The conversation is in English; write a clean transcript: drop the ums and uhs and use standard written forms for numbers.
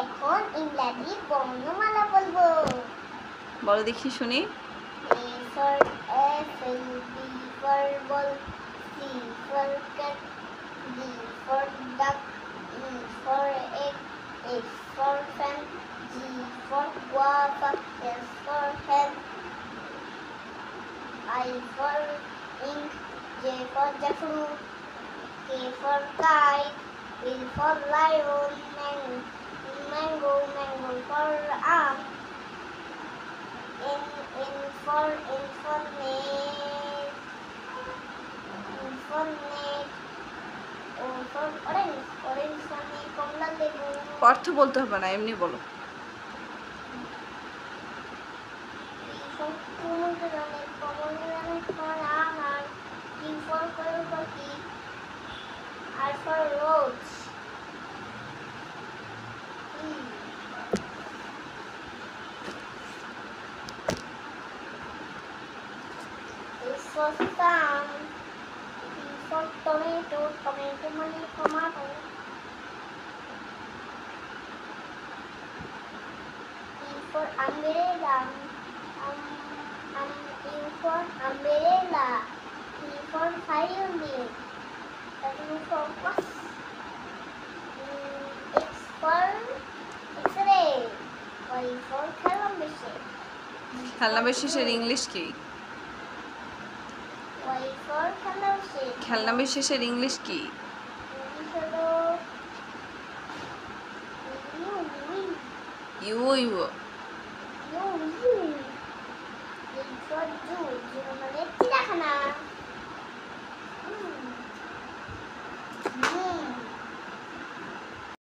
এখন ইংরেজি বর্ণমালা বলবো। বলো দেখি শুনি। A for apple, B for ball, C for cat, D for duck, E for egg, H for fan, G for guava, S for hen, I for ink, J for jackfruit, K for kite, L for lion, mango for arm, N for net, O for orange মানে কমলা লেবু, অর্থ বলতে হবে না, এমনি বলো। P for pomegranate for আনার, Q for কোয়েলপাখি, R for rose, S for sun, T for tomato মানে tomato, E for umbrella, U for umbrella, T for violin, W for bus, X for X-ray, Y for খেলনা machine, খেলনা বিশেষের English কি? Y for খেলনা machine, খেলনা বিশেষের English কি? English হলো U U. U, Z for zoo, zoo মানে চিড়িয়াখানা,